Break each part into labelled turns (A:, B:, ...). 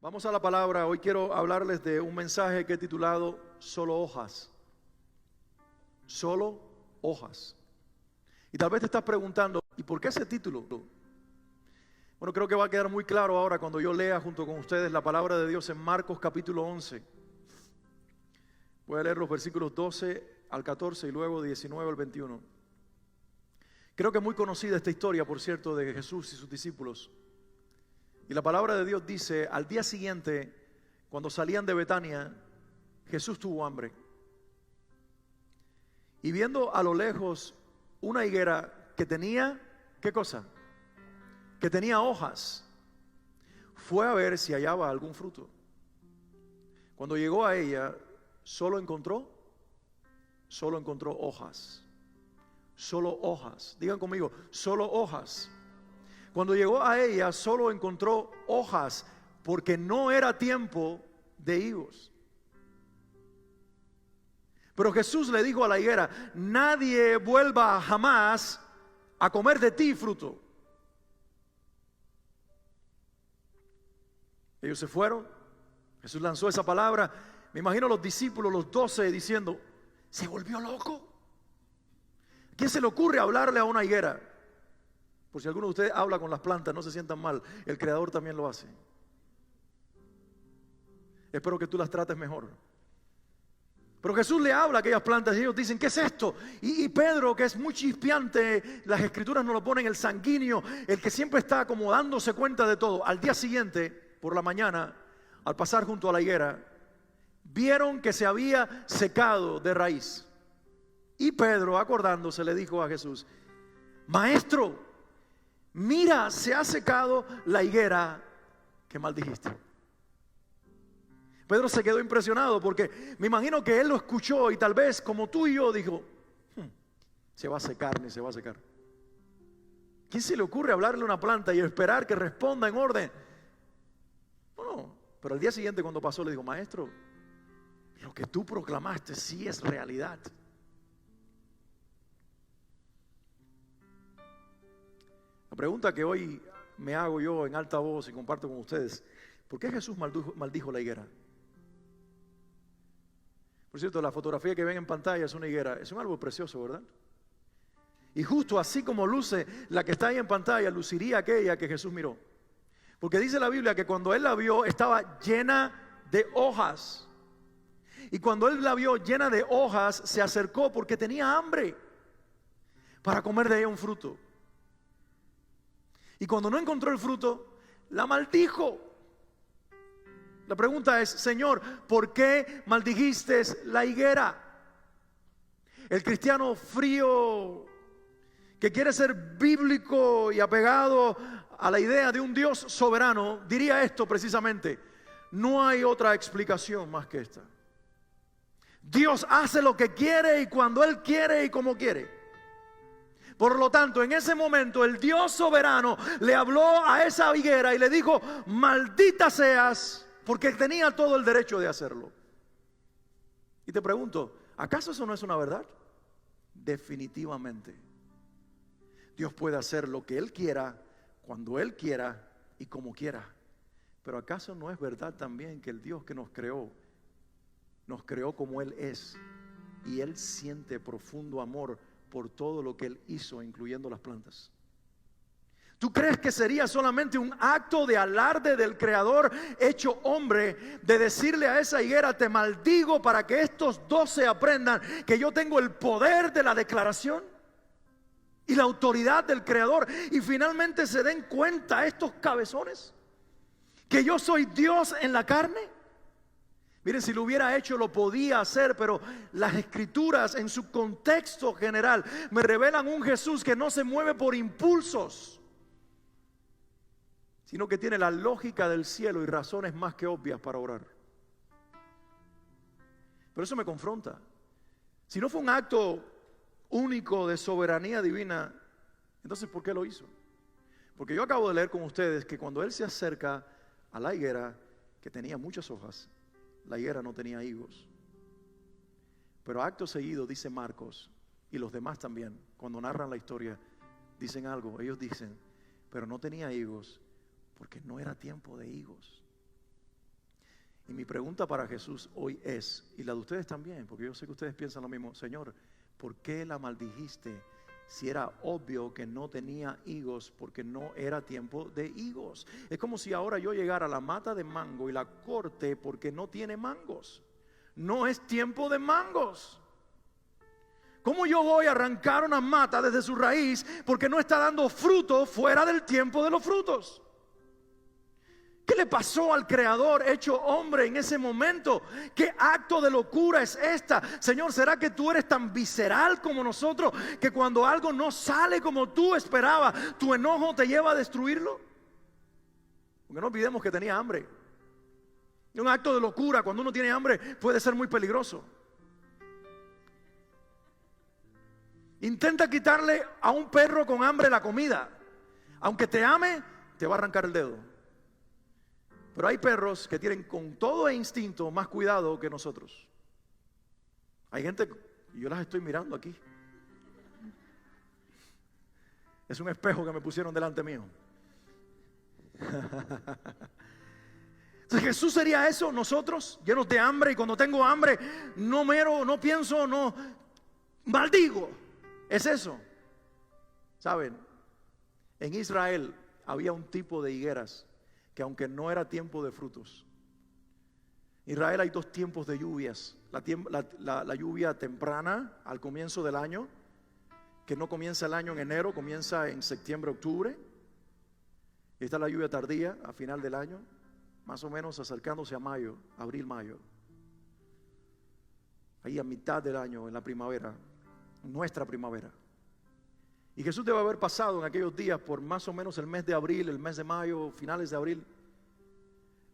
A: Vamos a la palabra. Hoy quiero hablarles de un mensaje que he titulado Solo hojas. Solo hojas. Y tal vez te estás preguntando, ¿y por qué ese título? Bueno, creo que va a quedar muy claro ahora cuando yo lea junto con ustedes la palabra de Dios en Marcos capítulo 11. Voy a leer los versículos 12 al 14 y luego 19 al 21. Creo que es muy conocida esta historia, por cierto, de Jesús y sus discípulos. Y la palabra de Dios dice, al día siguiente, cuando salían de Betania, Jesús tuvo hambre. Y viendo a lo lejos una higuera que tenía, ¿qué cosa? Que tenía hojas, fue a ver si hallaba algún fruto. Cuando llegó a ella, solo encontró hojas. Solo hojas. Digan conmigo, solo hojas. Cuando llegó a ella, solo encontró hojas, porque no era tiempo de higos. Pero Jesús le dijo a la higuera, nadie vuelva jamás a comer de ti fruto. Ellos se fueron. Jesús lanzó esa palabra. Me imagino a los discípulos, los 12, diciendo, ¿se volvió loco? ¿Quién se le ocurre hablarle a una higuera? Por si alguno de ustedes habla con las plantas, no se sientan mal. El Creador también lo hace. Espero que tú las trates mejor. Pero Jesús le habla a aquellas plantas y ellos dicen, ¿qué es esto? Y Pedro, que es muy chispeante, las escrituras nos lo ponen, el sanguíneo, el que siempre está como dándose cuenta de todo. Al día siguiente, por la mañana, al pasar junto a la higuera, vieron que se había secado de raíz. Y Pedro, acordándose, le dijo a Jesús, Maestro, mira, se ha secado la higuera que maldijiste. Pedro se quedó impresionado porque me imagino que él lo escuchó y tal vez como tú y yo dijo, se va a secar ni se va a secar. ¿Quién se le ocurre hablarle a una planta y esperar que responda en orden? No, pero al día siguiente cuando pasó le dijo, Maestro, lo que tú proclamaste sí es realidad. La pregunta que hoy me hago yo en alta voz y comparto con ustedes, ¿por qué Jesús maldijo la higuera? Por cierto, la fotografía que ven en pantalla es una higuera, es un árbol precioso, ¿verdad? Y justo así como luce la que está ahí en pantalla, luciría aquella que Jesús miró. Porque dice la Biblia que cuando él la vio estaba llena de hojas. Y cuando él la vio llena de hojas, se acercó porque tenía hambre para comer de ella un fruto. Y cuando no encontró el fruto, la maldijo. La pregunta es, Señor, ¿por qué maldijiste la higuera? El cristiano frío, que quiere ser bíblico y apegado a la idea de un Dios soberano, diría esto precisamente, no hay otra explicación más que esta. Dios hace lo que quiere y cuando Él quiere y como quiere. Por lo tanto, en ese momento el Dios soberano le habló a esa higuera y le dijo, maldita seas, porque tenía todo el derecho de hacerlo. Y te pregunto, ¿acaso eso no es una verdad? Definitivamente. Dios puede hacer lo que Él quiera, cuando Él quiera y como quiera. Pero ¿acaso no es verdad también que el Dios que nos creó como Él es? Y Él siente profundo amor por todo lo que Él hizo, incluyendo las plantas. ¿Tú crees que sería solamente un acto de alarde del Creador hecho hombre de decirle a esa higuera, te maldigo para que estos 12 aprendan que yo tengo el poder de la declaración y la autoridad del Creador y finalmente se den cuenta estos cabezones que yo soy Dios en la carne? Miren, si lo hubiera hecho lo podía hacer, pero las escrituras en su contexto general me revelan un Jesús que no se mueve por impulsos, sino que tiene la lógica del cielo y razones más que obvias para orar. Pero eso me confronta. Si no fue un acto único de soberanía divina, entonces ¿por qué lo hizo? Porque yo acabo de leer con ustedes que cuando Él se acerca a la higuera que tenía muchas hojas, la higuera no tenía higos. Pero acto seguido dice Marcos y los demás también, cuando narran la historia, dicen algo. Ellos dicen, pero no tenía higos porque no era tiempo de higos. Y mi pregunta para Jesús hoy es, y la de ustedes también, porque yo sé que ustedes piensan lo mismo: Señor, ¿por qué la maldijiste si era obvio que no tenía higos, porque no era tiempo de higos? Es como si ahora yo llegara a la mata de mango y la corte porque no tiene mangos. No es tiempo de mangos. ¿Cómo yo voy a arrancar una mata desde su raíz porque no está dando fruto fuera del tiempo de los frutos? ¿Qué le pasó al Creador hecho hombre en ese momento? ¿Qué acto de locura es esta? Señor, ¿será que tú eres tan visceral como nosotros, que cuando algo no sale como tú esperabas, tu enojo te lleva a destruirlo? Porque no olvidemos que tenía hambre. Y un acto de locura cuando uno tiene hambre puede ser muy peligroso. Intenta quitarle a un perro con hambre la comida. Aunque te ame, te va a arrancar el dedo. Pero hay perros que tienen con todo instinto más cuidado que nosotros. Hay gente, y yo las estoy mirando aquí. Es un espejo que me pusieron delante mío. Entonces, Jesús sería eso, nosotros llenos de hambre, y cuando tengo hambre no mero, no pienso, no maldigo. Es eso. Saben, en Israel había un tipo de higueras que, aunque no era tiempo de frutos, en Israel hay dos tiempos de lluvias. La lluvia temprana al comienzo del año, que no comienza el año en enero, comienza en septiembre, octubre. Y está la lluvia tardía a final del año, más o menos acercándose a mayo, abril, mayo. Ahí a mitad del año, en la primavera, nuestra primavera. Y Jesús debe haber pasado en aquellos días por más o menos el mes de abril, el mes de mayo, finales de abril.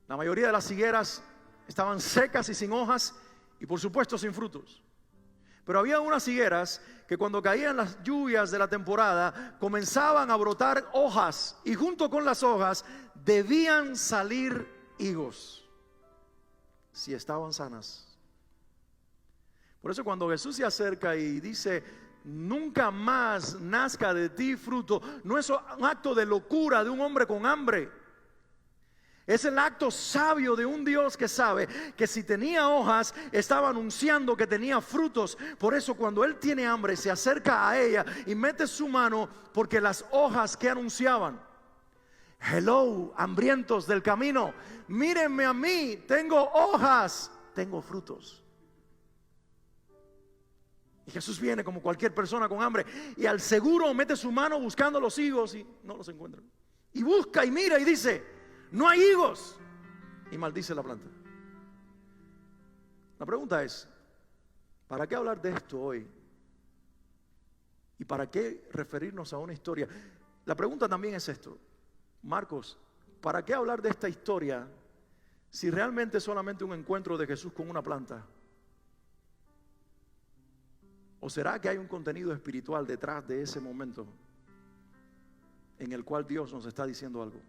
A: La mayoría de las higueras estaban secas y sin hojas, y por supuesto sin frutos. Pero había unas higueras que cuando caían las lluvias de la temporada comenzaban a brotar hojas, y junto con las hojas debían salir higos, si estaban sanas. Por eso cuando Jesús se acerca y dice: nunca más nazca de ti fruto, no es un acto de locura de un hombre con hambre. Es el acto sabio de un Dios que sabe que si tenía hojas, estaba anunciando que tenía frutos. Por eso cuando Él tiene hambre, se acerca a ella y mete su mano, porque las hojas que anunciaban: hello, hambrientos del camino, mírenme a mí, tengo hojas, tengo frutos. Y Jesús viene como cualquier persona con hambre, y al seguro mete su mano buscando los higos y no los encuentra. Y busca y mira y dice: no hay higos, y maldice la planta. La pregunta es: ¿para qué hablar de esto hoy? ¿Y para qué referirnos a una historia? La pregunta también es esto: Marcos, ¿para qué hablar de esta historia si realmente es solamente un encuentro de Jesús con una planta? ¿O será que hay un contenido espiritual detrás de ese momento en el cual Dios nos está diciendo algo?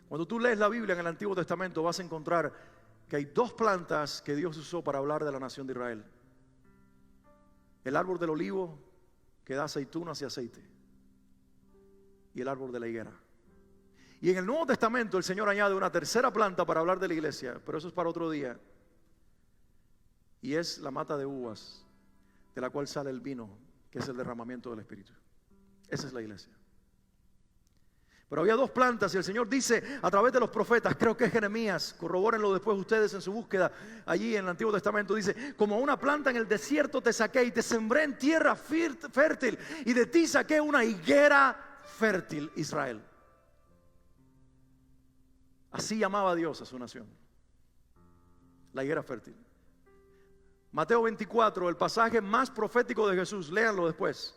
A: Cuando tú lees la Biblia en el Antiguo Testamento, vas a encontrar que hay dos plantas que Dios usó para hablar de la nación de Israel: el árbol del olivo, que da aceitunas y aceite, y el árbol de la higuera. Y en el Nuevo Testamento el Señor añade una tercera planta para hablar de la iglesia, pero eso es para otro día, y es la mata de uvas, de la cual sale el vino, que es el derramamiento del Espíritu. Esa es la iglesia. Pero había dos plantas, y el Señor dice a través de los profetas, creo que es Jeremías, corrobórenlo después ustedes en su búsqueda allí en el Antiguo Testamento, dice: como una planta en el desierto te saqué, y te sembré en tierra fértil, y de ti saqué una higuera fértil, Israel. Así llamaba Dios a su nación, la higuera fértil. Mateo 24, el pasaje más profético de Jesús, léanlo después.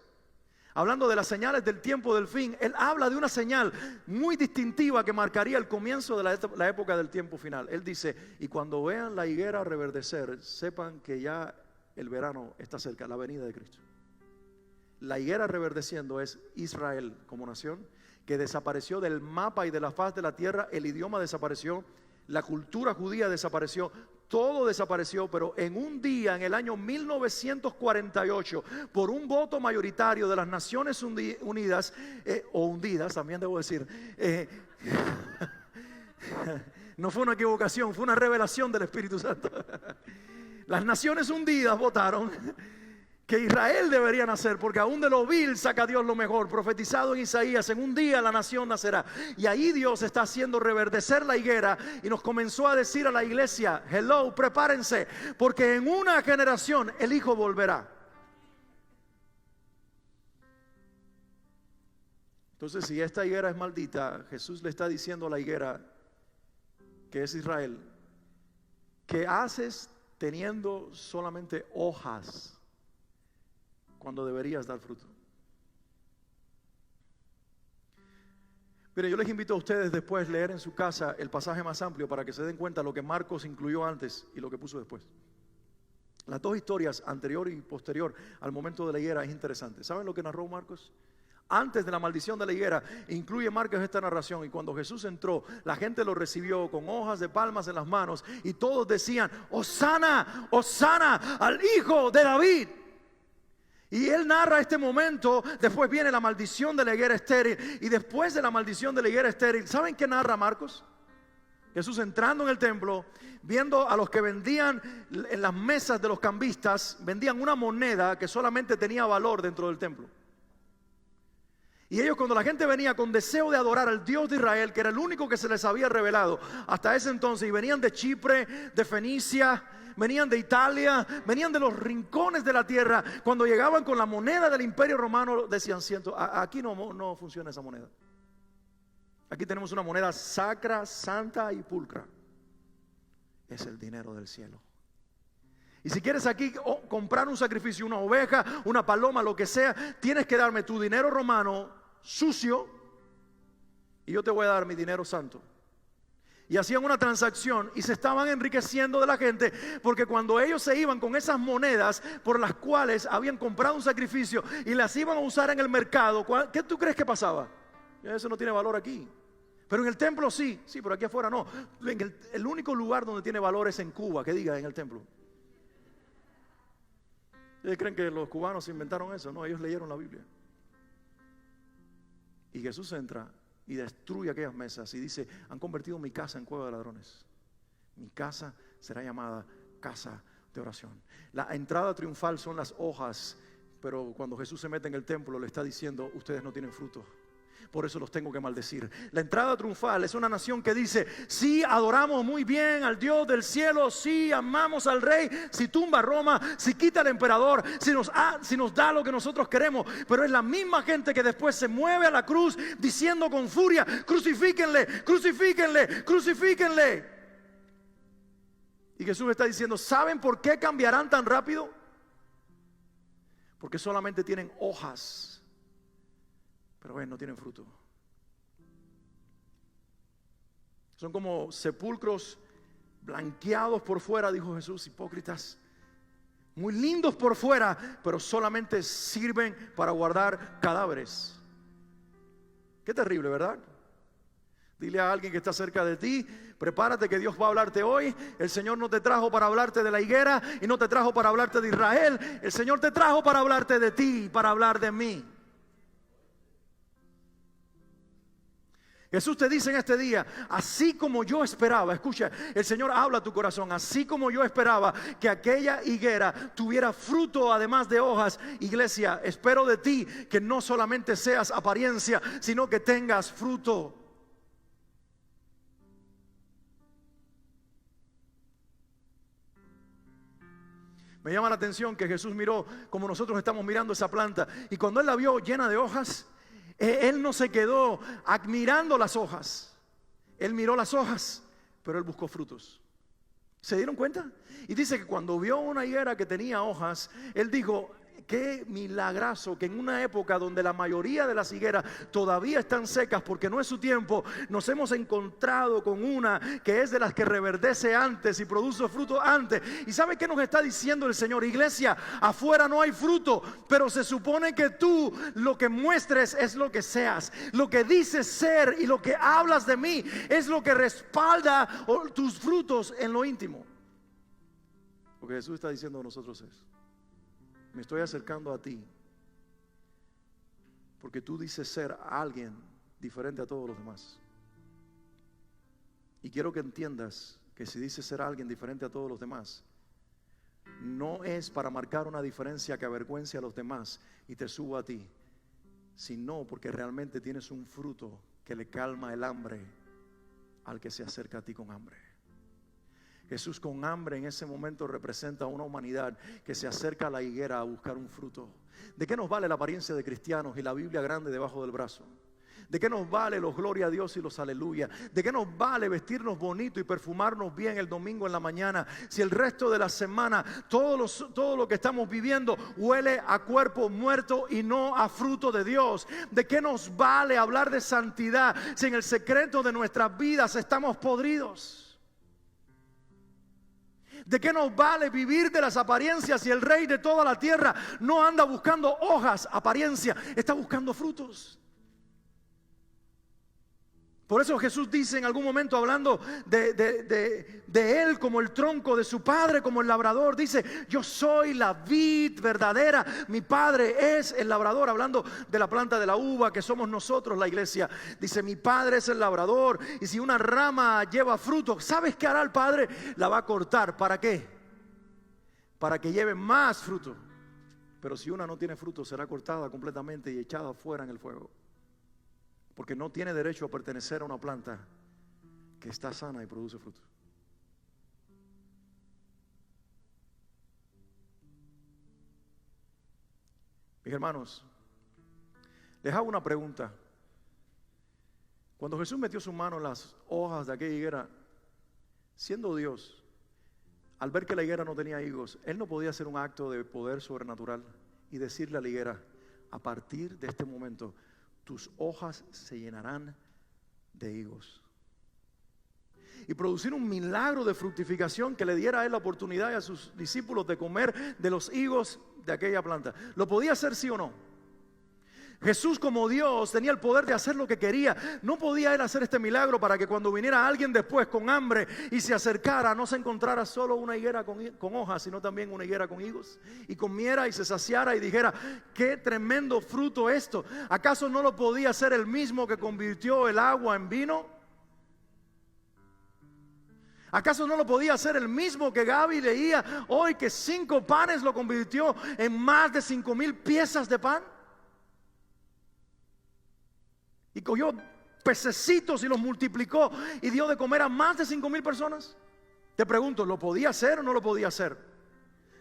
A: Hablando de las señales del tiempo del fin, Él habla de una señal muy distintiva que marcaría el comienzo de la época del tiempo final. Él dice: y cuando vean la higuera reverdecer, sepan que ya el verano está cerca, la venida de Cristo. La higuera reverdeciendo es Israel como nación, que desapareció del mapa y de la faz de la tierra. El idioma desapareció, la cultura judía desapareció, todo desapareció. Pero en un día, en el año 1948, por un voto mayoritario de las Naciones Unidas, o hundidas también debo decir, No fue una equivocación, fue una revelación del Espíritu Santo. Las naciones hundidas votaron que Israel debería nacer, porque aún de lo vil saca Dios lo mejor. Profetizado en Isaías, en un día la nación nacerá. Y ahí Dios está haciendo reverdecer la higuera y nos comenzó a decir a la iglesia: hello, prepárense, porque en una generación el Hijo volverá. Entonces, si esta higuera es maldita, Jesús le está diciendo a la higuera, que es Israel: ¿qué haces teniendo solamente hojas cuando deberías dar fruto? Mire, yo les invito a ustedes después a leer en su casa el pasaje más amplio para que se den cuenta lo que Marcos incluyó antes y lo que puso después. Las dos historias, anterior y posterior al momento de la higuera, es interesante. ¿Saben lo que narró Marcos? Antes de la maldición de la higuera, incluye Marcos esta narración: y cuando Jesús entró, la gente lo recibió con hojas de palmas en las manos, y todos decían: Hosana, Hosana al Hijo de David. Y él narra este momento. Después viene la maldición de la higuera estéril, y después de la maldición de la higuera estéril, ¿saben qué narra Marcos? Jesús entrando en el templo, viendo a los que vendían en las mesas de los cambistas, vendían una moneda que solamente tenía valor dentro del templo. Y ellos, cuando la gente venía con deseo de adorar al Dios de Israel, que era el único que se les había revelado hasta ese entonces, y venían de Chipre, de Fenicia, venían de Italia, venían de los rincones de la tierra, cuando llegaban con la moneda del Imperio Romano, decían: siento, aquí no funciona esa moneda. Aquí tenemos una moneda sacra, santa y pulcra. Es el dinero del cielo. Y si quieres aquí comprar un sacrificio, una oveja, una paloma, lo que sea, tienes que darme tu dinero romano sucio, y yo te voy a dar mi dinero santo. Y hacían una transacción y se estaban enriqueciendo de la gente, porque cuando ellos se iban con esas monedas por las cuales habían comprado un sacrificio y las iban a usar en el mercado, ¿qué tú crees que pasaba? Eso no tiene valor aquí, pero en el templo sí, pero aquí afuera no. El único lugar donde tiene valor es en Cuba, que diga, en el templo. ¿Ustedes creen que los cubanos inventaron eso? No, ellos leyeron la Biblia. Y Jesús entra y destruye aquellas mesas y dice: han convertido mi casa en cueva de ladrones. Mi casa será llamada casa de oración. La entrada triunfal son las hojas, pero cuando Jesús se mete en el templo le está diciendo: ustedes no tienen fruto, por eso los tengo que maldecir. La entrada triunfal es una nación que dice: sí, adoramos muy bien al Dios del cielo, sí, amamos al rey, si tumba a Roma, si quita al emperador, si nos da lo que nosotros queremos. Pero es la misma gente que después se mueve a la cruz diciendo con furia: crucifíquenle, crucifíquenle, crucifíquenle. Y Jesús está diciendo: ¿saben por qué cambiarán tan rápido? Porque solamente tienen hojas, pero ven, no tienen fruto. Son como sepulcros blanqueados por fuera, dijo Jesús, hipócritas. Muy lindos por fuera, pero solamente sirven para guardar cadáveres. Qué terrible, ¿verdad? Dile a alguien que está cerca de ti: prepárate, que Dios va a hablarte hoy. El Señor no te trajo para hablarte de la higuera, y no te trajo para hablarte de Israel. El Señor te trajo para hablarte de ti, para hablar de mí. Jesús te dice en este día: así como yo esperaba, escucha, el Señor habla a tu corazón, así como yo esperaba que aquella higuera tuviera fruto además de hojas, iglesia, espero de ti que no solamente seas apariencia, sino que tengas fruto. Me llama la atención que Jesús miró como nosotros estamos mirando esa planta, y cuando Él la vio llena de hojas, Él no se quedó admirando las hojas. Él miró las hojas, pero Él buscó frutos. ¿Se dieron cuenta? Y dice que cuando vio una higuera que tenía hojas, Él dijo: qué milagroso que en una época donde la mayoría de las higueras todavía están secas porque no es su tiempo, nos hemos encontrado con una que es de las que reverdece antes y produce fruto antes. ¿Y sabe qué nos está diciendo el Señor? Iglesia, afuera no hay fruto, pero se supone que tú lo que muestres es lo que seas. Lo que dices ser y lo que hablas de mí es lo que respalda tus frutos en lo íntimo. Lo que Jesús está diciendo a nosotros es: me estoy acercando a ti porque tú dices ser alguien diferente a todos los demás. Y quiero que entiendas que si dices ser alguien diferente a todos los demás, no es para marcar una diferencia que avergüence a los demás y te suba a ti, sino porque realmente tienes un fruto que le calma el hambre al que se acerca a ti con hambre. Jesús con hambre en ese momento representa a una humanidad que se acerca a la higuera a buscar un fruto. ¿De qué nos vale la apariencia de cristianos y la Biblia grande debajo del brazo? ¿De qué nos vale los gloria a Dios y los aleluya? ¿De qué nos vale vestirnos bonito y perfumarnos bien el domingo en la mañana si el resto de la semana todo lo que estamos viviendo huele a cuerpo muerto y no a fruto de Dios? ¿De qué nos vale hablar de santidad si en el secreto de nuestras vidas estamos podridos? ¿De qué nos vale vivir de las apariencias si el rey de toda la tierra no anda buscando hojas, apariencia, está buscando frutos? Por eso Jesús dice en algún momento, hablando de Él como el tronco, de su Padre como el labrador, dice: yo soy la vid verdadera, mi Padre es el labrador, hablando de la planta de la uva que somos nosotros, la iglesia. Dice: mi Padre es el labrador, y si una rama lleva fruto, ¿sabes qué hará el Padre? La va a cortar. ¿Para qué? Para que lleve más fruto. Pero si una no tiene fruto, será cortada completamente y echada afuera en el fuego. Porque no tiene derecho a pertenecer a una planta que está sana y produce fruto. Mis hermanos, les hago una pregunta. Cuando Jesús metió su mano en las hojas de aquella higuera, siendo Dios, al ver que la higuera no tenía higos, Él no podía hacer un acto de poder sobrenatural y decirle a la higuera: a partir de este momento tus hojas se llenarán de higos. Y producir un milagro de fructificación que le diera a Él la oportunidad y a sus discípulos de comer de los higos de aquella planta. ¿Lo podía hacer, sí o no? Jesús, como Dios, tenía el poder de hacer lo que quería. No podía Él hacer este milagro para que cuando viniera alguien después con hambre y se acercara, no se encontrara solo una higuera con hojas, sino también una higuera con higos, y comiera y se saciara y dijera: qué tremendo fruto esto. ¿Acaso no lo podía hacer el mismo que convirtió el agua en vino? ¿Acaso no lo podía hacer el mismo que Gaby leía hoy, que 5 panes lo convirtió en más de 5,000 piezas de pan? Y cogió pececitos y los multiplicó y dio de comer a más de 5,000 personas. Te pregunto, ¿lo podía hacer o no lo podía hacer?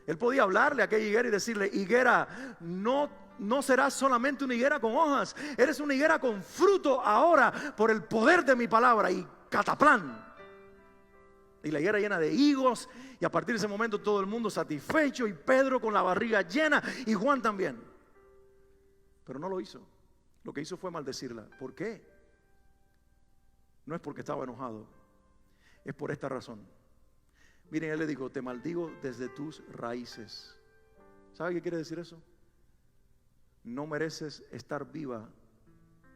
A: Él podía hablarle a aquella higuera y decirle: higuera, no serás solamente una higuera con hojas, eres una higuera con fruto ahora por el poder de mi palabra. Y cataplán, y la higuera llena de higos, y a partir de ese momento todo el mundo satisfecho, y Pedro con la barriga llena, y Juan también. Pero no lo hizo. Lo que hizo fue maldecirla. ¿Por qué? No es porque estaba enojado, es por esta razón. Miren, Él le dijo: te maldigo desde tus raíces. ¿Sabe qué quiere decir eso? No mereces estar viva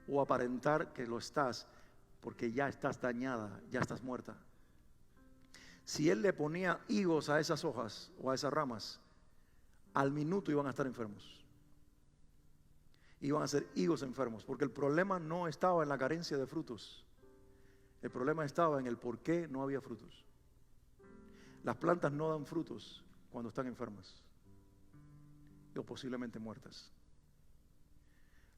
A: o aparentar que lo estás, porque ya estás dañada, ya estás muerta. Si Él le ponía higos a esas hojas o a esas ramas, al minuto iban a estar enfermos. Iban a ser higos enfermos, porque el problema no estaba en la carencia de frutos. El problema estaba en el por qué no había frutos. Las plantas no dan frutos cuando están enfermas o posiblemente muertas.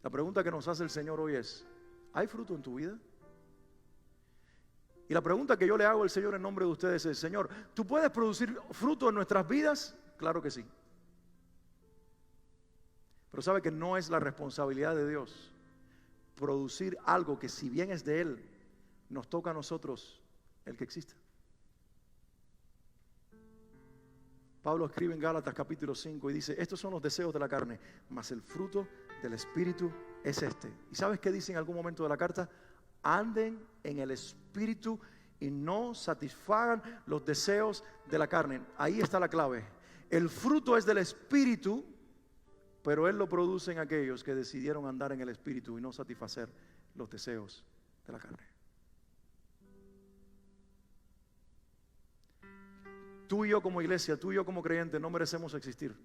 A: La pregunta que nos hace el Señor hoy es: ¿hay fruto en tu vida? Y la pregunta que yo le hago al Señor en nombre de ustedes es: Señor, ¿tú puedes producir fruto en nuestras vidas? Claro que sí. Pero sabe que no es la responsabilidad de Dios producir algo que, si bien es de Él, nos toca a nosotros el que exista. Pablo escribe en Gálatas capítulo 5 y dice: estos son los deseos de la carne, mas el fruto del Espíritu es este. ¿Y sabes qué dice en algún momento de la carta? Anden en el Espíritu y no satisfagan los deseos de la carne. Ahí está la clave. El fruto es del Espíritu, pero Él lo produce en aquellos que decidieron andar en el Espíritu y no satisfacer los deseos de la carne. Tú y yo como iglesia, tú y yo como creyente, no merecemos existir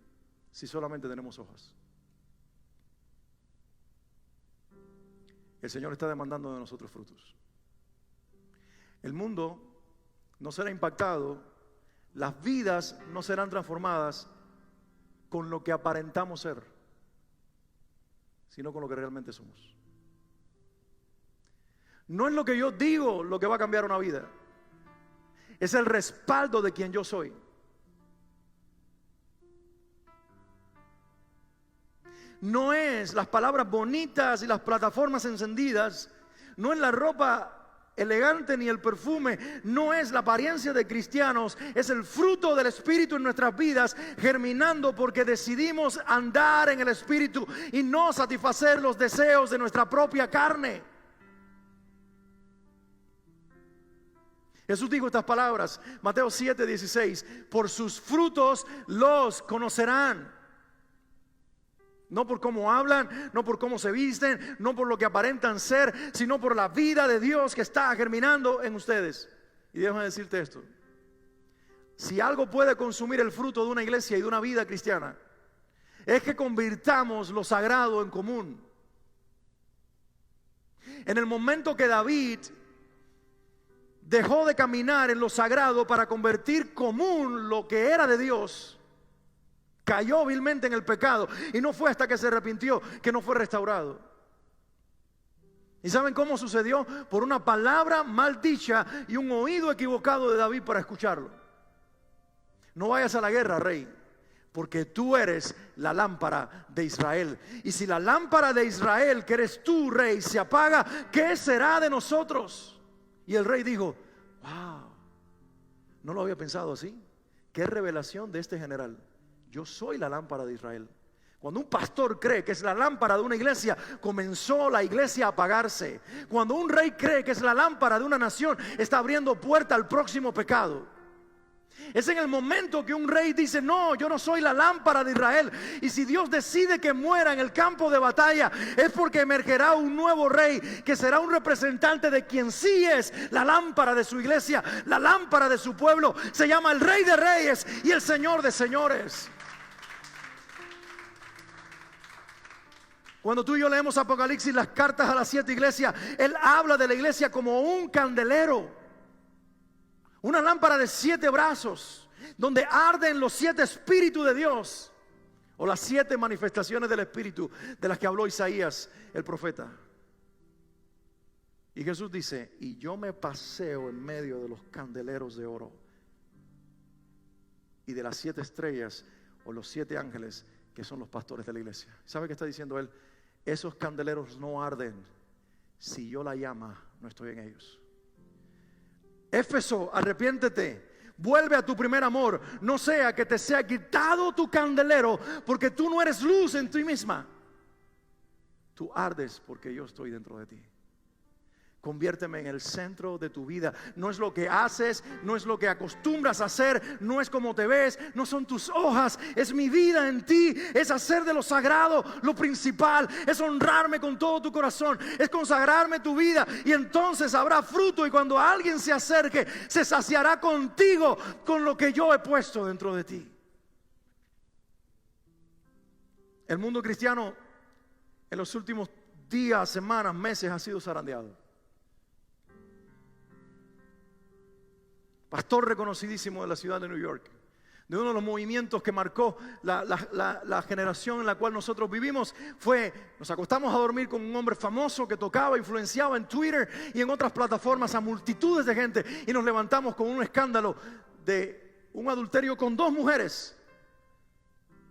A: si solamente tenemos hojas. El Señor está demandando de nosotros frutos. El mundo no será impactado, las vidas no serán transformadas con lo que aparentamos ser, sino con lo que realmente somos. No es lo que yo digo lo que va a cambiar una vida, es el respaldo de quien yo soy. No es las palabras bonitas y las plataformas encendidas, no es la ropa elegante ni el perfume, no es la apariencia de cristianos, es el fruto del Espíritu en nuestras vidas, germinando porque decidimos andar en el Espíritu y no satisfacer los deseos de nuestra propia carne. Jesús dijo estas palabras, Mateo 7:16, por sus frutos los conocerán. No por cómo hablan, no por cómo se visten, no por lo que aparentan ser, sino por la vida de Dios que está germinando en ustedes. Y déjame decirte esto: si algo puede consumir el fruto de una iglesia y de una vida cristiana, es que convirtamos lo sagrado en común. En el momento que David dejó de caminar en lo sagrado para convertir común lo que era de Dios, cayó vilmente en el pecado, y no fue hasta que se arrepintió que no fue restaurado. ¿Y saben cómo sucedió? Por una palabra mal dicha y un oído equivocado de David para escucharlo. No vayas a la guerra, rey, porque tú eres la lámpara de Israel. Y si la lámpara de Israel, que eres tú, rey, se apaga, ¿qué será de nosotros? Y el rey dijo: wow, no lo había pensado así. Qué revelación de este general. Yo soy la lámpara de Israel. Cuando un pastor cree que es la lámpara de una iglesia, comenzó la iglesia a apagarse. Cuando un rey cree que es la lámpara de una nación, está abriendo puerta al próximo pecado. Es en el momento que un rey dice: no, yo no soy la lámpara de Israel. Y si Dios decide que muera en el campo de batalla, es porque emergerá un nuevo rey que será un representante de quien sí es la lámpara de su iglesia, la lámpara de su pueblo. Se llama el Rey de Reyes y el Señor de Señores. Cuando tú y yo leemos Apocalipsis, las cartas a las 7 iglesias, Él habla de la iglesia como un candelero, una lámpara de 7 brazos, donde arden los 7 espíritus de Dios, o las 7 manifestaciones del Espíritu de las que habló Isaías el profeta. Y Jesús dice: y yo me paseo en medio de los candeleros de oro y de las 7 estrellas, o los 7 ángeles que son los pastores de la iglesia. ¿Sabe qué está diciendo Él? Esos candeleros no arden si yo la llama no estoy en ellos. Éfeso, arrepiéntete, vuelve a tu primer amor, no sea que te sea quitado tu candelero, porque tú no eres luz en ti misma. Tú ardes porque yo estoy dentro de ti. Conviérteme en el centro de tu vida. No es lo que haces, no es lo que acostumbras a hacer, no es como te ves, no son tus hojas, es mi vida en ti. Es hacer de lo sagrado lo principal, es honrarme con todo tu corazón, es consagrarme tu vida, y entonces habrá fruto. Y cuando alguien se acerque, se saciará contigo con lo que yo he puesto dentro de ti. El mundo cristiano en los últimos días, semanas, meses ha sido zarandeado. Pastor reconocidísimo de la ciudad de New York, de uno de los movimientos que marcó la generación en la cual nosotros vivimos, nos acostamos a dormir con un hombre famoso que tocaba, influenciaba en Twitter y en otras plataformas a multitudes de gente, y nos levantamos con un escándalo de un adulterio con 2 mujeres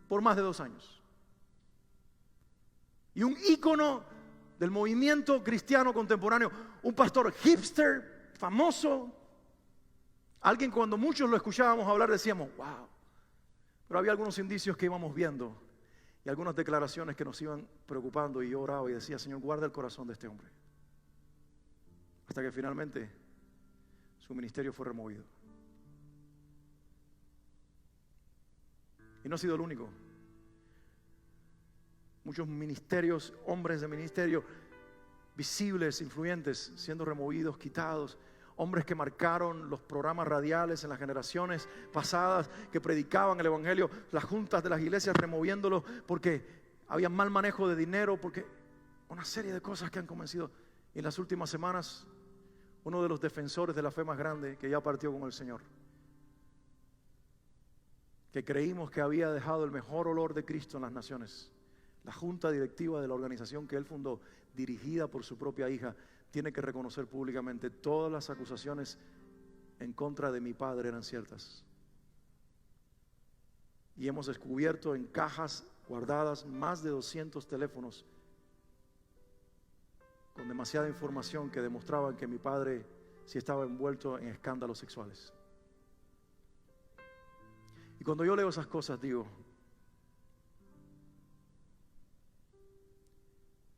A: por más de 2 años. Y un ícono del movimiento cristiano contemporáneo, un pastor hipster famoso, alguien cuando muchos lo escuchábamos hablar decíamos: wow. Pero había algunos indicios que íbamos viendo y algunas declaraciones que nos iban preocupando, y yo oraba y decía: Señor, guarda el corazón de este hombre. Hasta que finalmente su ministerio fue removido. Y no ha sido el único. Muchos ministerios, hombres de ministerio visibles, influyentes, siendo removidos, quitados. Hombres que marcaron los programas radiales en las generaciones pasadas, que predicaban el evangelio, las juntas de las iglesias removiéndolo porque había mal manejo de dinero, porque una serie de cosas que han comenzado. Y en las últimas semanas, uno de los defensores de la fe más grande que ya partió con el Señor, que creímos que había dejado el mejor olor de Cristo en las naciones. La junta directiva de la organización que él fundó, dirigida por su propia hija, tiene que reconocer públicamente: todas las acusaciones en contra de mi padre eran ciertas. Y hemos descubierto en cajas guardadas más de 200 teléfonos con demasiada información que demostraban que mi padre sí estaba envuelto en escándalos sexuales. Y cuando yo leo esas cosas digo,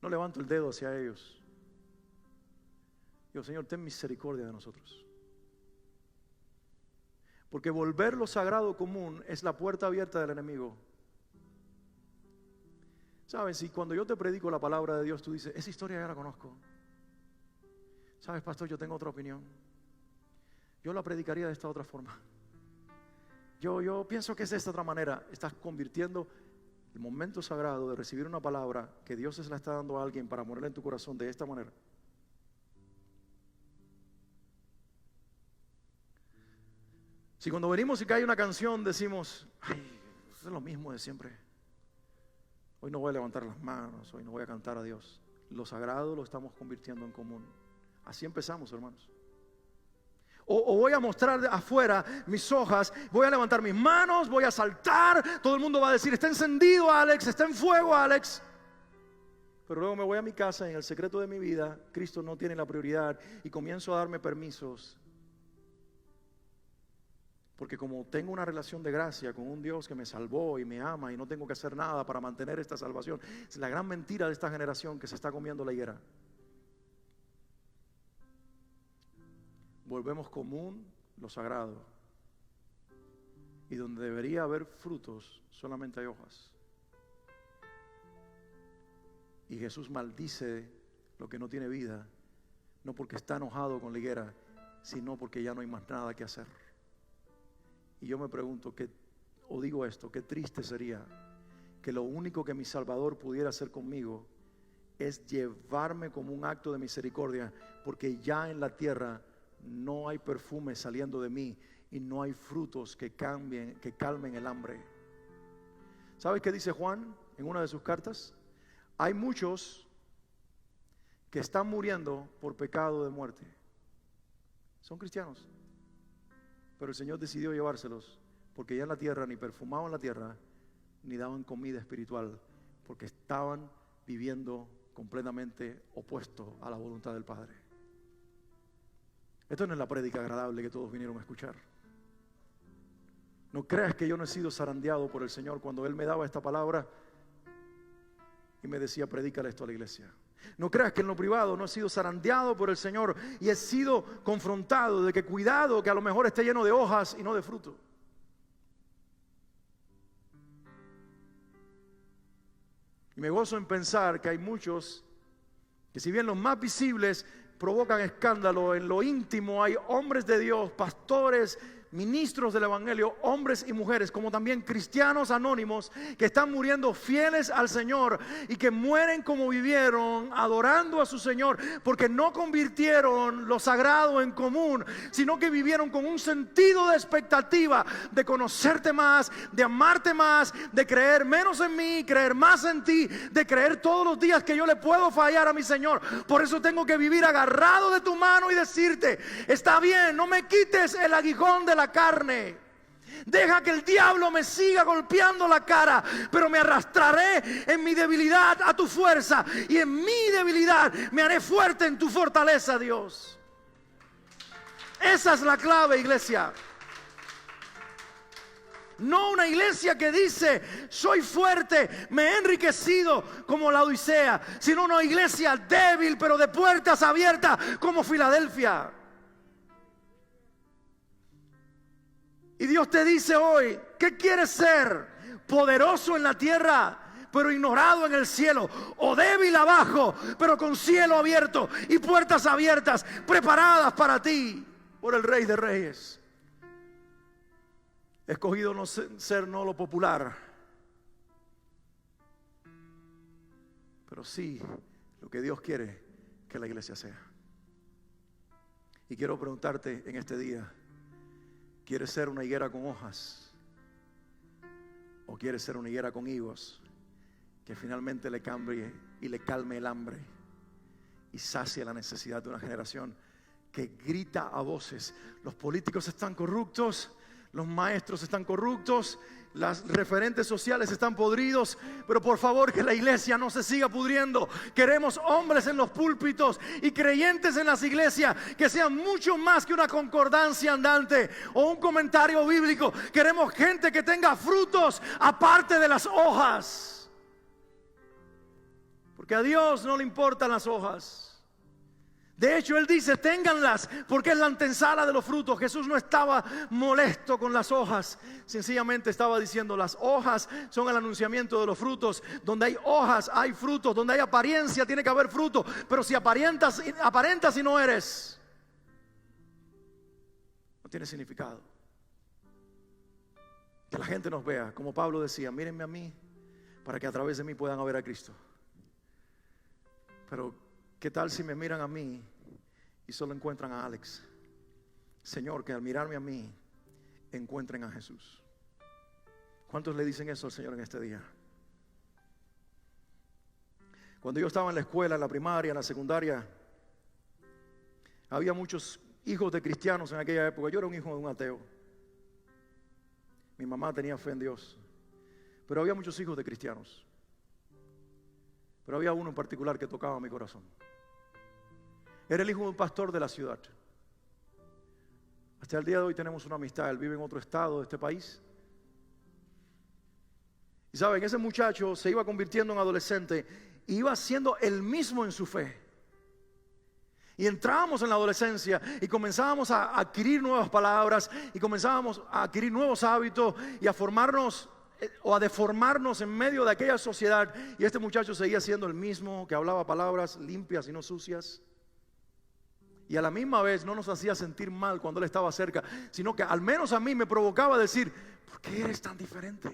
A: no levanto el dedo hacia ellos. Digo: Señor, ten misericordia de nosotros. Porque volver lo sagrado común es la puerta abierta del enemigo. ¿Sabes? Si cuando yo te predico la palabra de Dios tú dices: esa historia ya la conozco. ¿Sabes, pastor? Yo tengo otra opinión. Yo la predicaría de esta otra forma. Yo pienso que es de esta otra manera. Estás convirtiendo el momento sagrado de recibir una palabra que Dios se la está dando a alguien para ponerla en tu corazón de esta manera. Si cuando venimos y cae una canción decimos: ay, eso es lo mismo de siempre, hoy no voy a levantar las manos, hoy no voy a cantar a Dios, lo sagrado lo estamos convirtiendo en común. Así empezamos, hermanos. O voy a mostrar afuera mis hojas, voy a levantar mis manos, voy a saltar, todo el mundo va a decir: está encendido Alex, está en fuego Alex. Pero luego me voy a mi casa, en el secreto de mi vida, Cristo no tiene la prioridad, y comienzo a darme permisos. Porque como tengo una relación de gracia con un Dios que me salvó y me ama y no tengo que hacer nada para mantener esta salvación, es la gran mentira de esta generación que se está comiendo la higuera. Volvemos común lo sagrado, y donde debería haber frutos solamente hay hojas. Y Jesús maldice lo que no tiene vida, no porque está enojado con la higuera, sino porque ya no hay más nada que hacer. Y yo me pregunto, digo esto: qué triste sería que lo único que mi Salvador pudiera hacer conmigo es llevarme como un acto de misericordia, porque ya en la tierra no hay perfume saliendo de mí y no hay frutos que calmen el hambre. ¿Sabes qué dice Juan en una de sus cartas? Hay muchos que están muriendo por pecado de muerte. Son cristianos, pero el Señor decidió llevárselos, porque ya en la tierra ni perfumaban la tierra ni daban comida espiritual, porque estaban viviendo completamente opuesto a la voluntad del Padre. Esto no es la prédica agradable que todos vinieron a escuchar. No creas que yo no he sido zarandeado por el Señor cuando Él me daba esta palabra y me decía: predícale esto a la iglesia. No creas que en lo privado no he sido zarandeado por el Señor y he sido confrontado de que cuidado, que a lo mejor esté lleno de hojas y no de fruto. Y me gozo en pensar que hay muchos que, si bien los más visibles provocan escándalo, en lo íntimo hay hombres de Dios, pastores, ministros del evangelio, hombres y mujeres, como también cristianos anónimos, que están muriendo fieles al Señor y que mueren como vivieron, adorando a su Señor, porque no convirtieron lo sagrado en común, sino que vivieron con un sentido de expectativa de conocerte más, de amarte más, de creer menos en mí, creer más en ti, de creer todos los días que yo le puedo fallar a mi Señor. Por eso tengo que vivir agarrado de tu mano y decirte: está bien, no me quites el aguijón de la carne, deja que el diablo me siga golpeando la cara, pero me arrastraré en mi debilidad a tu fuerza, y en mi debilidad me haré fuerte en tu fortaleza, Dios. Esa es la clave, iglesia. No una iglesia que dice: soy fuerte, me he enriquecido como la Odisea, sino una iglesia débil pero de puertas abiertas como Filadelfia. Y Dios te dice hoy: ¿qué quieres ser? ¿Poderoso en la tierra pero ignorado en el cielo? ¿O débil abajo pero con cielo abierto y puertas abiertas preparadas para ti por el Rey de Reyes? He escogido no ser no lo popular, pero sí lo que Dios quiere que la iglesia sea. Y quiero preguntarte en este día, ¿quieres ser una higuera con hojas? ¿O quieres ser una higuera con higos que finalmente le cambie y le calme el hambre y sacie la necesidad de una generación que grita a voces: los políticos están corruptos, los maestros están corruptos, los referentes sociales están podridos, pero por favor que la iglesia no se siga pudriendo? Queremos hombres en los púlpitos y creyentes en las iglesias que sean mucho más que una concordancia andante o un comentario bíblico. Queremos gente que tenga frutos aparte de las hojas, porque a Dios no le importan las hojas. De hecho, Él dice: ténganlas, porque es la antesala de los frutos. Jesús no estaba molesto con las hojas, sencillamente estaba diciendo: las hojas son el anunciamiento de los frutos. Donde hay hojas hay frutos, donde hay apariencia tiene que haber fruto. Pero si aparentas y no eres, no tiene significado. Que la gente nos vea, como Pablo decía: mírenme a mí, para que a través de mí puedan ver a Cristo. Pero ¿qué tal si me miran a mí y solo encuentran a Alex? Señor, que al mirarme a mí encuentren a Jesús. ¿Cuántos le dicen eso al Señor en este día? Cuando yo estaba en la escuela, en la primaria, en la secundaria, había muchos hijos de cristianos en aquella época. Yo era un hijo de un ateo. Mi mamá tenía fe en Dios, pero había muchos hijos de cristianos. Pero había uno en particular que tocaba mi corazón. Era el hijo de un pastor de la ciudad. Hasta el día de hoy tenemos una amistad. Él vive en otro estado de este país. Y saben, ese muchacho se iba convirtiendo en adolescente y iba siendo el mismo en su fe. Y entrábamos en la adolescencia y comenzábamos a adquirir nuevas palabras y comenzábamos a adquirir nuevos hábitos y a formarnos o a deformarnos en medio de aquella sociedad. Y este muchacho seguía siendo el mismo, que hablaba palabras limpias y no sucias. Y a la misma vez no nos hacía sentir mal cuando él estaba cerca, sino que al menos a mí me provocaba decir: ¿por qué eres tan diferente?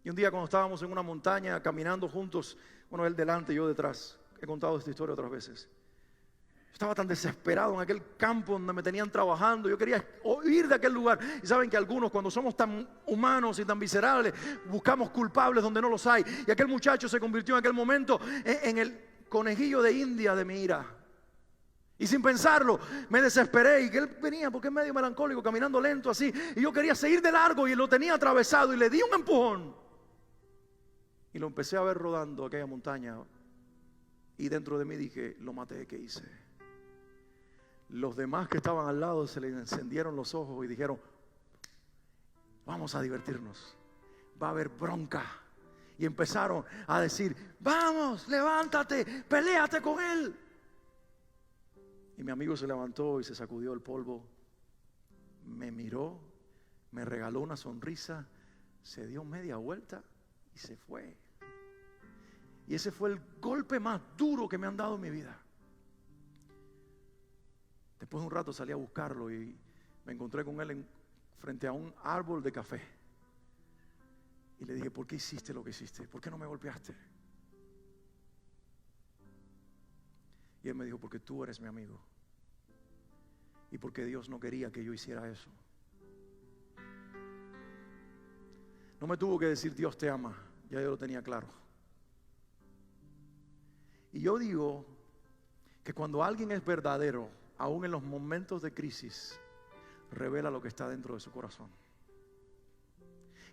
A: Y un día, cuando estábamos en una montaña caminando juntos, bueno, él delante y yo detrás, he contado esta historia otras veces. Estaba tan desesperado en aquel campo donde me tenían trabajando. Yo quería huir de aquel lugar. Y saben que algunos, cuando somos tan humanos y tan viscerales, buscamos culpables donde no los hay. Y aquel muchacho se convirtió en aquel momento en el conejillo de India de mi ira. Y sin pensarlo me desesperé. Y él venía, porque es medio melancólico, caminando lento así. Y yo quería seguir de largo y lo tenía atravesado. Y le di un empujón. Y lo empecé a ver rodando aquella montaña. Y dentro de mí dije: lo maté, ¿qué hice? Los demás que estaban al lado se les encendieron los ojos y dijeron: vamos a divertirnos, va a haber bronca. Y empezaron a decir: vamos, levántate, peléate con él. Y mi amigo se levantó y se sacudió el polvo, me miró, me regaló una sonrisa, se dio media vuelta y se fue. Y ese fue el golpe más duro que me han dado en mi vida. Después de un rato salí a buscarlo y me encontré con él frente a un árbol de café. Y le dije: ¿por qué hiciste lo que hiciste? ¿Por qué no me golpeaste? Y él me dijo: porque tú eres mi amigo. Y porque Dios no quería que yo hiciera eso. No me tuvo que decir: Dios te ama. Ya yo lo tenía claro. Y yo digo que cuando alguien es verdadero, aún en los momentos de crisis, revela lo que está dentro de su corazón.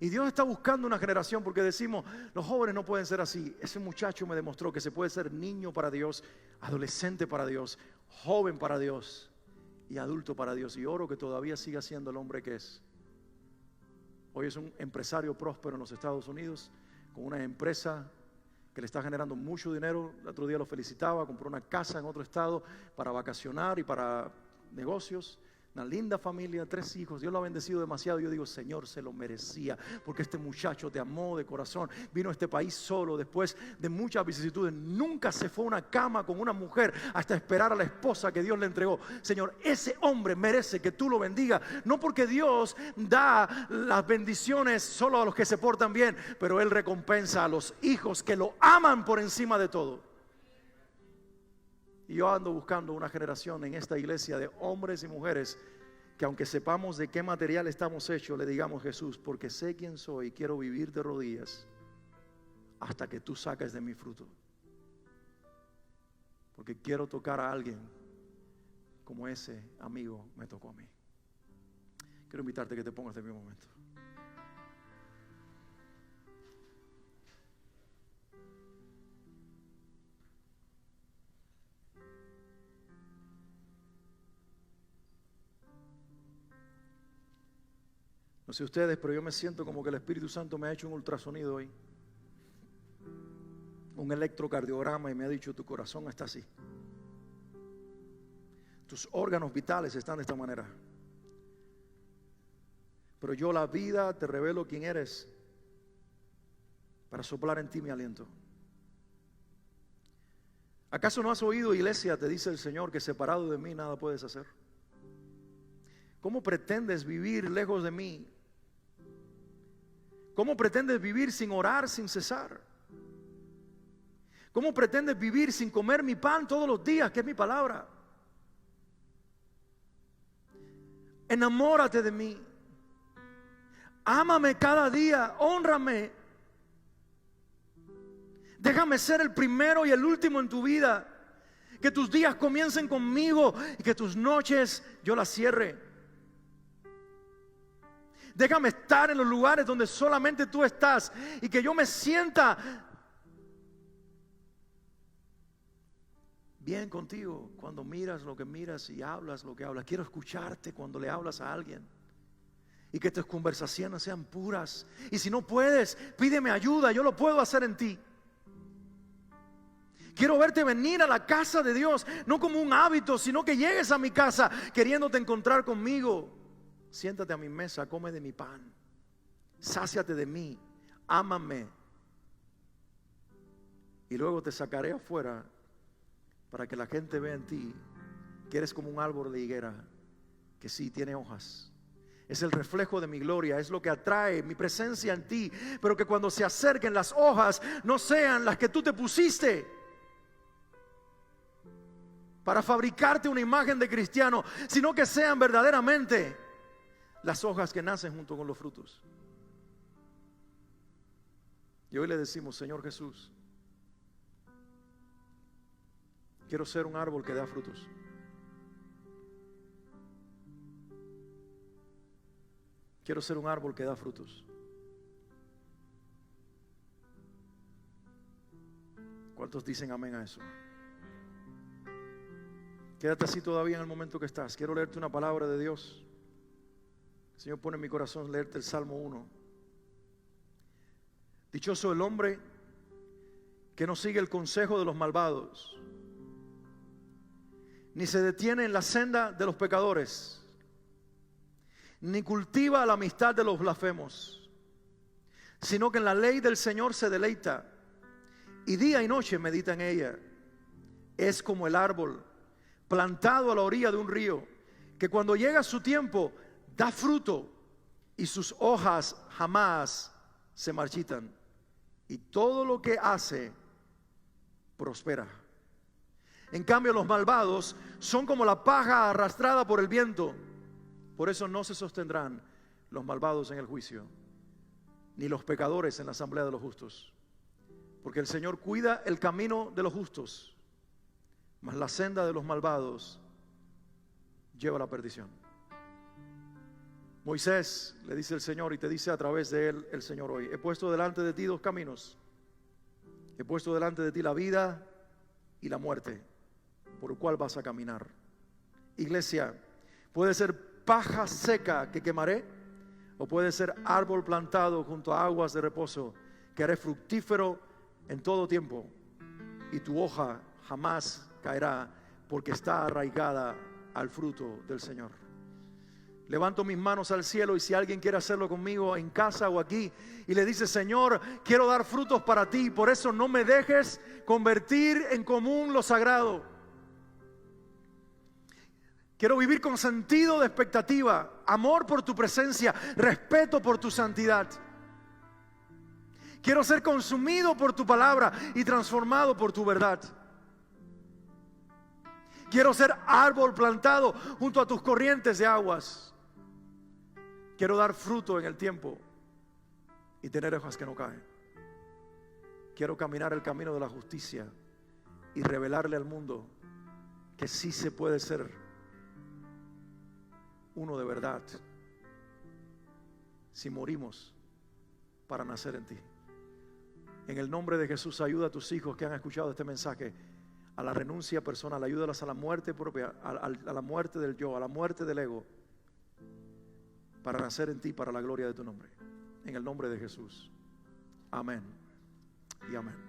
A: Y Dios está buscando una generación, porque decimos: los jóvenes no pueden ser así. Ese muchacho me demostró que se puede ser niño para Dios, adolescente para Dios, joven para Dios y adulto para Dios. Y oro que todavía siga siendo el hombre que es. Hoy es un empresario próspero en los Estados Unidos, con una empresa que le está generando mucho dinero. El otro día lo felicitaba, compró una casa en otro estado para vacacionar y para negocios. Una linda familia, 3 hijos. Dios lo ha bendecido demasiado. Yo digo: Señor, se lo merecía, porque este muchacho te amó de corazón. Vino a este país solo, después de muchas vicisitudes. Nunca se fue a una cama con una mujer hasta esperar a la esposa que Dios le entregó. Señor, ese hombre merece que tú lo bendigas. No porque Dios da las bendiciones solo a los que se portan bien, pero Él recompensa a los hijos que lo aman por encima de todo. Y yo ando buscando una generación en esta iglesia de hombres y mujeres que, aunque sepamos de qué material estamos hechos, le digamos: Jesús, porque sé quién soy y quiero vivir de rodillas hasta que tú saques de mi fruto. Porque quiero tocar a alguien como ese amigo me tocó a mí. Quiero invitarte a que te pongas de mi momento. No sé ustedes, pero yo me siento como que el Espíritu Santo me ha hecho un ultrasonido hoy, un electrocardiograma, y me ha dicho: tu corazón está así, tus órganos vitales están de esta manera. Pero yo, la vida, te revelo quién eres para soplar en ti mi aliento. ¿Acaso no has oído, iglesia? Te dice el Señor, que separado de mí nada puedes hacer. ¿Cómo pretendes vivir lejos de mí? ¿Cómo pretendes vivir sin orar, sin cesar? ¿Cómo pretendes vivir sin comer mi pan todos los días, que es mi palabra? Enamórate de mí. Ámame cada día, hónrame. Déjame ser el primero y el último en tu vida. Que tus días comiencen conmigo y que tus noches yo las cierre. Déjame estar en los lugares donde solamente tú estás y que yo me sienta bien contigo cuando miras lo que miras y hablas lo que hablas. Quiero escucharte cuando le hablas a alguien y que tus conversaciones sean puras. Y si no puedes, pídeme ayuda, yo lo puedo hacer en ti. Quiero verte venir a la casa de Dios, no como un hábito, sino que llegues a mi casa queriéndote encontrar conmigo. Siéntate a mi mesa, come de mi pan, sáciate de mí, ámame. Y luego te sacaré afuera para que la gente vea en ti que eres como un árbol de higuera que sí tiene hojas. Es el reflejo de mi gloria, es lo que atrae mi presencia en ti. Pero que cuando se acerquen las hojas no sean las que tú te pusiste para fabricarte una imagen de cristiano, sino que sean verdaderamente las hojas que nacen junto con los frutos. Y hoy le decimos: Señor Jesús, quiero ser un árbol que da frutos. Quiero ser un árbol que da frutos. ¿Cuántos dicen amén a eso? Quédate así todavía en el momento que estás. Quiero leerte una palabra de Dios. El Señor pone en mi corazón leerte el Salmo 1. Dichoso el hombre que no sigue el consejo de los malvados, ni se detiene en la senda de los pecadores, ni cultiva la amistad de los blasfemos, sino que en la ley del Señor se deleita, y día y noche medita en ella. Es como el árbol plantado a la orilla de un río, que cuando llega su tiempo da fruto, y sus hojas jamás se marchitan, y todo lo que hace prospera. En cambio, los malvados son como la paja arrastrada por el viento. Por eso no se sostendrán los malvados en el juicio, ni los pecadores en la asamblea de los justos. Porque el Señor cuida el camino de los justos, mas la senda de los malvados lleva a la perdición. Moisés, le dice el Señor, y te dice a través de él el Señor hoy: he puesto delante de ti dos caminos. He puesto delante de ti la vida y la muerte, por el cual vas a caminar. Iglesia, puede ser paja seca que quemaré, o puede ser árbol plantado junto a aguas de reposo, que haré fructífero en todo tiempo, y tu hoja jamás caerá, porque está arraigada al fruto del Señor. Levanto mis manos al cielo, y si alguien quiere hacerlo conmigo en casa o aquí, y le dice: Señor, quiero dar frutos para ti, por eso no me dejes convertir en común lo sagrado. Quiero vivir con sentido de expectativa, amor por tu presencia, respeto por tu santidad. Quiero ser consumido por tu palabra y transformado por tu verdad. Quiero ser árbol plantado junto a tus corrientes de aguas. Quiero dar fruto en el tiempo y tener hojas que no caen. Quiero caminar el camino de la justicia y revelarle al mundo que sí se puede ser uno de verdad si morimos para nacer en ti. En el nombre de Jesús, ayuda a tus hijos que han escuchado este mensaje a la renuncia personal, ayúdalas a la muerte propia, a la muerte del yo, a la muerte del ego, para nacer en ti, para la gloria de tu nombre. En el nombre de Jesús. Amén y amén.